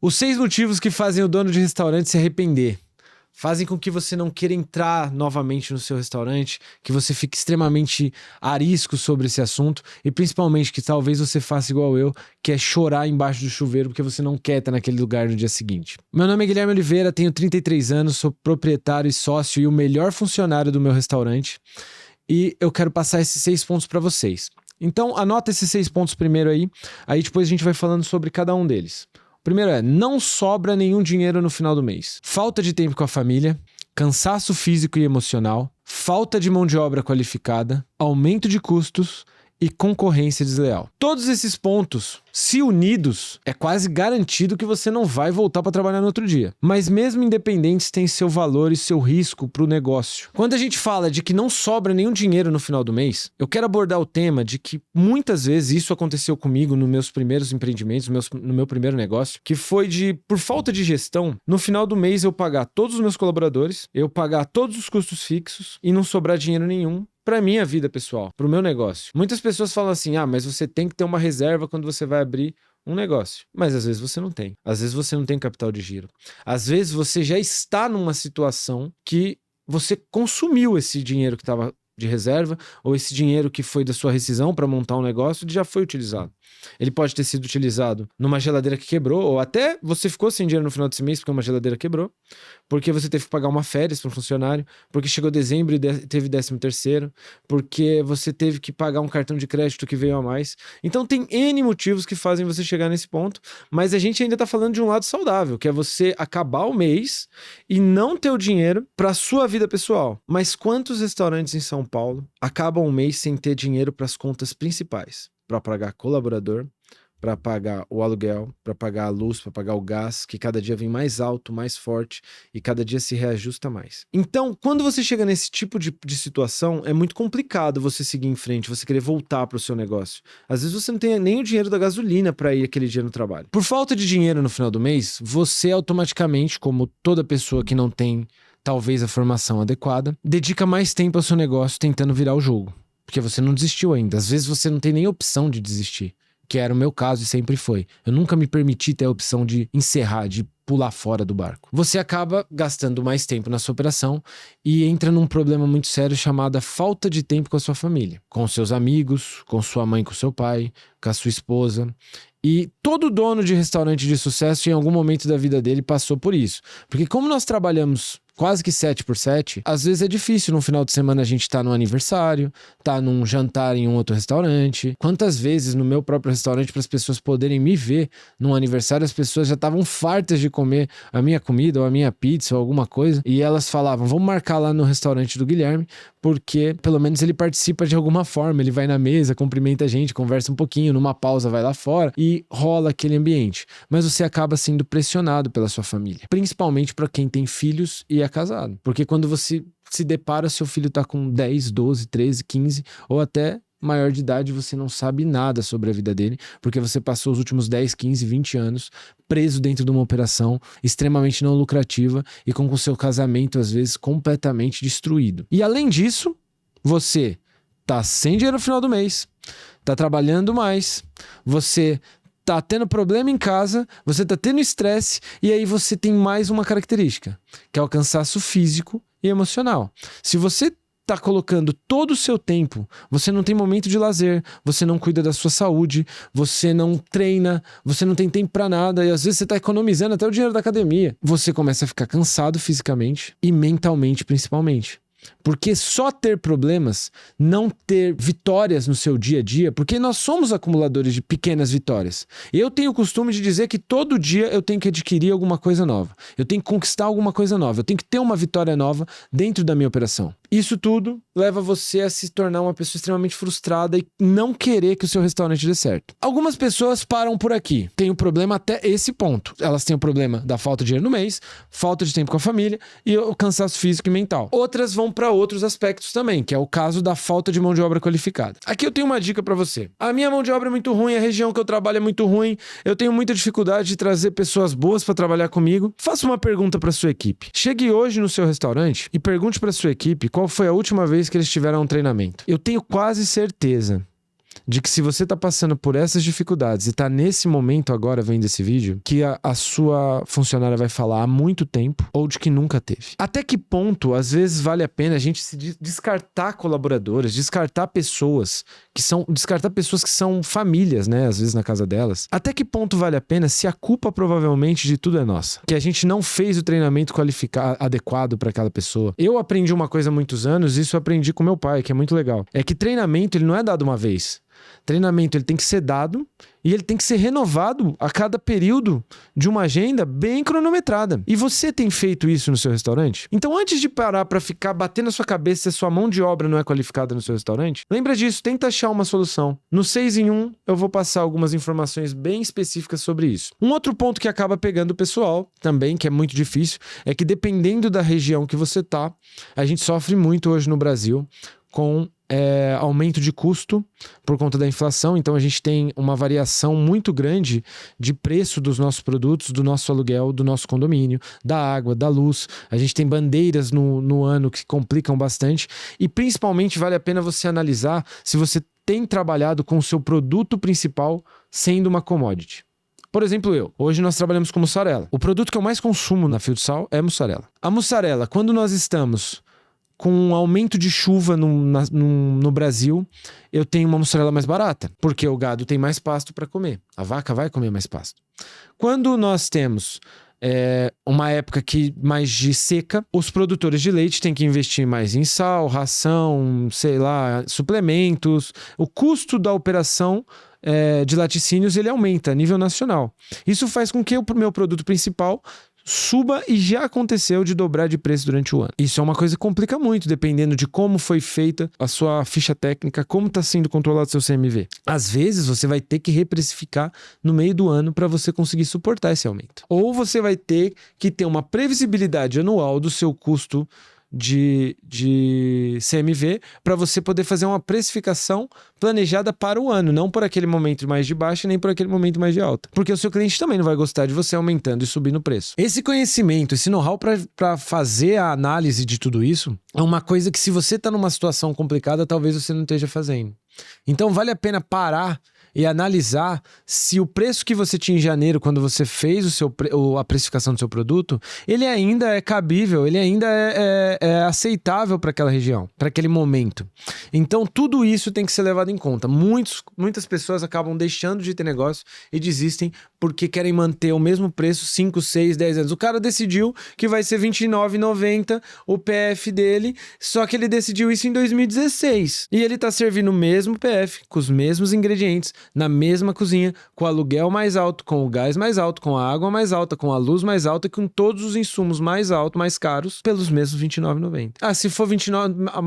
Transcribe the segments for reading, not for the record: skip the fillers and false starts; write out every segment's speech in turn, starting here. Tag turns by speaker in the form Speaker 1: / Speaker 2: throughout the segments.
Speaker 1: Os 6 motivos que fazem o dono de restaurante se arrepender. Fazem com que você não queira entrar novamente no seu restaurante, que você fique extremamente arisco sobre esse assunto e principalmente que talvez você faça igual eu, que é chorar embaixo do chuveiro porque você não quer estar naquele lugar no dia seguinte. Meu nome é Guilherme Oliveira, tenho 33 anos, sou proprietário e sócio e o melhor funcionário do meu restaurante e eu quero passar esses 6 pontos para vocês. Então anota esses 6 pontos primeiro aí depois a gente vai falando sobre cada um deles. Primeiro não sobra nenhum dinheiro no final do mês. Falta de tempo com a família, cansaço físico e emocional, falta de mão de obra qualificada, aumento de custos e concorrência desleal. Todos esses pontos, se unidos, é quase garantido que você não vai voltar para trabalhar no outro dia. Mas mesmo independentes têm seu valor e seu risco para o negócio. Quando a gente fala de que não sobra nenhum dinheiro no final do mês, eu quero abordar o tema de que muitas vezes isso aconteceu comigo nos meus primeiros empreendimentos, no meu primeiro negócio, que foi por falta de gestão, no final do mês eu pagar todos os meus colaboradores, eu pagar todos os custos fixos e não sobrar dinheiro nenhum para minha vida pessoal, para o meu negócio. Muitas pessoas falam assim, mas você tem que ter uma reserva quando você vai abrir um negócio. Mas às vezes você não tem. Às vezes você não tem capital de giro. Às vezes você já está numa situação que você consumiu esse dinheiro que estava de reserva ou esse dinheiro que foi da sua rescisão para montar um negócio já foi utilizado. Ele pode ter sido utilizado numa geladeira que quebrou ou até você ficou sem dinheiro no final desse mês porque uma geladeira quebrou, porque você teve que pagar uma férias para um funcionário, porque chegou dezembro e teve 13º, porque você teve que pagar um cartão de crédito que veio a mais. Então tem N motivos que fazem você chegar nesse ponto, mas a gente ainda tá falando de um lado saudável, que é você acabar o mês e não ter o dinheiro para sua vida pessoal. Mas quantos restaurantes em São Paulo acabam o mês sem ter dinheiro para as contas principais? Para pagar colaborador, para pagar o aluguel, para pagar a luz, para pagar o gás, que cada dia vem mais alto, mais forte e cada dia se reajusta mais. Então, quando você chega nesse tipo de situação, é muito complicado você seguir em frente, você querer voltar para o seu negócio. Às vezes você não tem nem o dinheiro da gasolina para ir aquele dia no trabalho. Por falta de dinheiro no final do mês, você automaticamente, como toda pessoa que não tem talvez a formação adequada, dedica mais tempo ao seu negócio tentando virar o jogo. Porque você não desistiu ainda. Às vezes você não tem nem opção de desistir. Que era o meu caso e sempre foi. Eu nunca me permiti ter a opção de encerrar, de pular fora do barco. Você acaba gastando mais tempo na sua operação e entra num problema muito sério chamado falta de tempo com a sua família. Com seus amigos, com sua mãe, com seu pai, com a sua esposa. E todo dono de restaurante de sucesso em algum momento da vida dele passou por isso. Porque como nós trabalhamos quase que 7x7, às vezes é difícil no final de semana a gente tá num aniversário, tá num jantar em um outro restaurante. Quantas vezes no meu próprio restaurante, para as pessoas poderem me ver num aniversário, as pessoas já estavam fartas de comer a minha comida ou a minha pizza ou alguma coisa e elas falavam, vamos marcar lá no restaurante do Guilherme, porque pelo menos ele participa de alguma forma, ele vai na mesa, cumprimenta a gente, conversa um pouquinho, numa pausa vai lá fora e rola aquele ambiente. Mas você acaba sendo pressionado pela sua família, principalmente para quem tem filhos e é casado. Porque quando você se depara, seu filho tá com 10, 12, 13, 15 ou até maior de idade, você não sabe nada sobre a vida dele, porque você passou os últimos 10, 15, 20 anos preso dentro de uma operação extremamente não lucrativa e com o seu casamento, às vezes, completamente destruído. E além disso, você tá sem dinheiro no final do mês, tá trabalhando mais, você tá tendo problema em casa, você tá tendo estresse e aí você tem mais uma característica, que é o cansaço físico e emocional. Se você tá colocando todo o seu tempo, você não tem momento de lazer, você não cuida da sua saúde, você não treina, você não tem tempo pra nada e às vezes você tá economizando até o dinheiro da academia. Você começa a ficar cansado fisicamente e mentalmente principalmente. Porque só ter problemas, não ter vitórias no seu dia a dia, porque nós somos acumuladores de pequenas vitórias. Eu tenho o costume de dizer que todo dia eu tenho que adquirir alguma coisa nova. Eu tenho que conquistar alguma coisa nova. Eu tenho que ter uma vitória nova dentro da minha operação. Isso tudo leva você a se tornar uma pessoa extremamente frustrada e não querer que o seu restaurante dê certo. Algumas pessoas param por aqui. Tem o problema até esse ponto. Elas têm o problema da falta de dinheiro no mês, falta de tempo com a família e o cansaço físico e mental. Outras vão para outros aspectos também, que é o caso da falta de mão de obra qualificada. Aqui eu tenho uma dica para você. A minha mão de obra é muito ruim, a região que eu trabalho é muito ruim, eu tenho muita dificuldade de trazer pessoas boas para trabalhar comigo. Faça uma pergunta para sua equipe. Chegue hoje no seu restaurante e pergunte para sua equipe qual foi a última vez que eles tiveram um treinamento. Eu tenho quase certeza de que se você tá passando por essas dificuldades e tá nesse momento agora vendo esse vídeo, que a sua funcionária vai falar há muito tempo ou de que nunca teve. Até que ponto, às vezes, vale a pena a gente se descartar colaboradores, descartar pessoas que são famílias, né? Às vezes na casa delas. Até que ponto vale a pena se a culpa provavelmente de tudo é nossa? Que a gente não fez o treinamento adequado para aquela pessoa. Eu aprendi uma coisa há muitos anos, isso eu aprendi com meu pai, que é muito legal. É que treinamento, ele não é dado uma vez. Treinamento, ele tem que ser dado e ele tem que ser renovado a cada período de uma agenda bem cronometrada. E você tem feito isso no seu restaurante? Então, antes de parar para ficar batendo na sua cabeça se a sua mão de obra não é qualificada no seu restaurante, lembra disso, tenta achar uma solução. No 6 em 1, eu vou passar algumas informações bem específicas sobre isso. Um outro ponto que acaba pegando o pessoal também, que é muito difícil, é que dependendo da região que você tá, a gente sofre muito hoje no Brasil com aumento de custo por conta da inflação. Então a gente tem uma variação muito grande de preço dos nossos produtos, do nosso aluguel, do nosso condomínio, da água, da luz. A gente tem bandeiras no ano que complicam bastante e principalmente vale a pena você analisar se você tem trabalhado com o seu produto principal sendo uma commodity. Por exemplo, hoje nós trabalhamos com mussarela. O produto que eu mais consumo na Fieldsal é mussarela. A mussarela, quando nós estamos com um aumento de chuva no Brasil, eu tenho uma mussarela mais barata, porque o gado tem mais pasto para comer. A vaca vai comer mais pasto. Quando nós temos uma época mais de seca, os produtores de leite têm que investir mais em sal, ração, suplementos. O custo da operação de laticínios ele aumenta a nível nacional. Isso faz com que o meu produto principal suba e já aconteceu de dobrar de preço durante o ano. Isso é uma coisa que complica muito, dependendo de como foi feita a sua ficha técnica, como está sendo controlado o seu CMV. Às vezes, você vai ter que reprecificar no meio do ano para você conseguir suportar esse aumento. Ou você vai ter que ter uma previsibilidade anual do seu custo de CMV para você poder fazer uma precificação planejada para o ano, não por aquele momento mais de baixa nem por aquele momento mais de alta, porque o seu cliente também não vai gostar de você aumentando e subindo o preço. Esse conhecimento, esse know-how para fazer a análise de tudo isso é uma coisa que, se você está numa situação complicada, talvez você não esteja fazendo. Então vale a pena parar e analisar se o preço que você tinha em janeiro, quando você fez a precificação do seu produto, ele ainda é cabível, ele ainda é aceitável para aquela região, para aquele momento. Então, tudo isso tem que ser levado em conta. Muitas pessoas acabam deixando de ter negócio e desistem porque querem manter o mesmo preço 5, 6, 10 anos. O cara decidiu que vai ser R$29,90 o PF dele, só que ele decidiu isso em 2016. E ele está servindo o mesmo PF, com os mesmos ingredientes, na mesma cozinha, com o aluguel mais alto, com o gás mais alto, com a água mais alta, com a luz mais alta e com todos os insumos mais altos, mais caros, pelos mesmos R$29,90. Ah, se for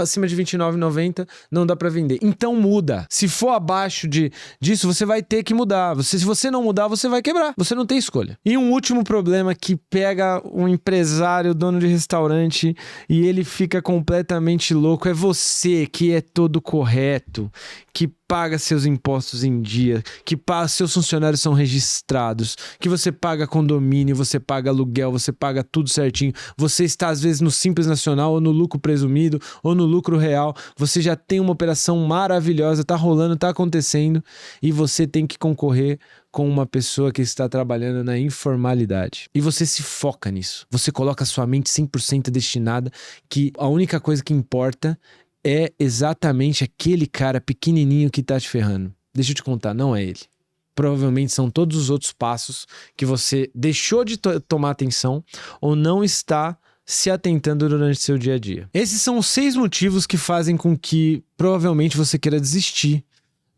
Speaker 1: acima de R$29,90, não dá para vender. Então muda. Se for abaixo disso, você vai ter que mudar. Se você não mudar, você vai quebrar. Você não tem escolha. E um último problema que pega um empresário, dono de restaurante, e ele fica completamente louco, é você que é todo correto, que paga seus impostos em dia, que seus funcionários são registrados, que você paga condomínio, você paga aluguel, você paga tudo certinho, você está às vezes no Simples Nacional ou no lucro presumido ou no lucro real, você já tem uma operação maravilhosa, tá rolando, tá acontecendo e você tem que concorrer com uma pessoa que está trabalhando na informalidade. E você se foca nisso. Você coloca a sua mente 100% destinada que a única coisa que importa é exatamente aquele cara pequenininho que tá te ferrando. Deixa eu te contar, não é ele. Provavelmente são todos os outros passos que você deixou de tomar atenção ou não está se atentando durante seu dia a dia. Esses são os 6 motivos que fazem com que provavelmente você queira desistir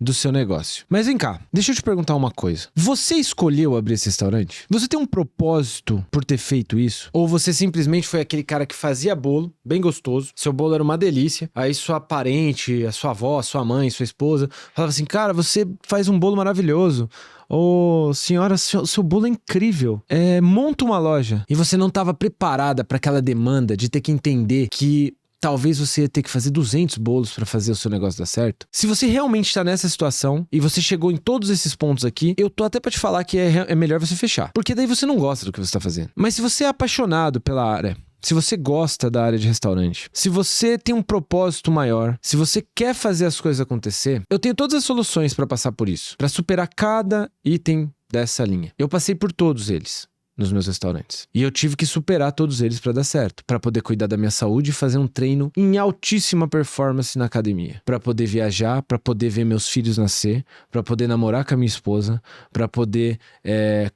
Speaker 1: do seu negócio. Mas vem cá, deixa eu te perguntar uma coisa. Você escolheu abrir esse restaurante? Você tem um propósito por ter feito isso? Ou você simplesmente foi aquele cara que fazia bolo, bem gostoso, seu bolo era uma delícia, aí sua parente, a sua avó, a sua mãe, sua esposa, falava assim, cara, você faz um bolo maravilhoso. Ô, senhora, seu bolo é incrível. Monta uma loja. E você não estava preparada para aquela demanda de ter que entender que talvez você ia ter que fazer 200 bolos para fazer o seu negócio dar certo. Se você realmente está nessa situação e você chegou em todos esses pontos aqui, eu tô até para te falar que é melhor você fechar. Porque daí você não gosta do que você está fazendo. Mas se você é apaixonado pela área, se você gosta da área de restaurante, se você tem um propósito maior, se você quer fazer as coisas acontecer, eu tenho todas as soluções para passar por isso, para superar cada item dessa linha. Eu passei por todos eles nos meus restaurantes. E eu tive que superar todos eles para dar certo, para poder cuidar da minha saúde e fazer um treino em altíssima performance na academia, para poder viajar, para poder ver meus filhos nascer, para poder namorar com a minha esposa, para poder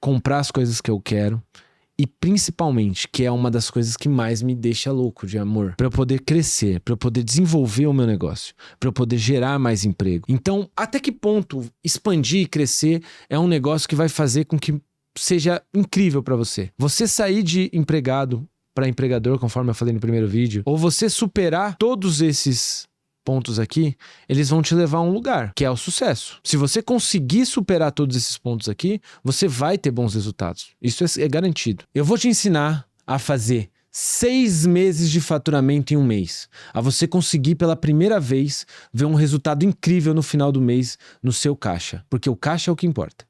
Speaker 1: comprar as coisas que eu quero. E principalmente, que é uma das coisas que mais me deixa louco de amor, para eu poder crescer, para eu poder desenvolver o meu negócio, para eu poder gerar mais emprego. Então, até que ponto expandir e crescer é um negócio que vai fazer com que seja incrível para você? Você sair de empregado para empregador, conforme eu falei no primeiro vídeo, ou você superar todos esses pontos aqui, eles vão te levar a um lugar, que é o sucesso. Se você conseguir superar todos esses pontos aqui, você vai ter bons resultados. Isso é garantido. Eu vou te ensinar a fazer 6 meses de faturamento em um mês. A você conseguir pela primeira vez ver um resultado incrível no final do mês no seu caixa. Porque o caixa é o que importa.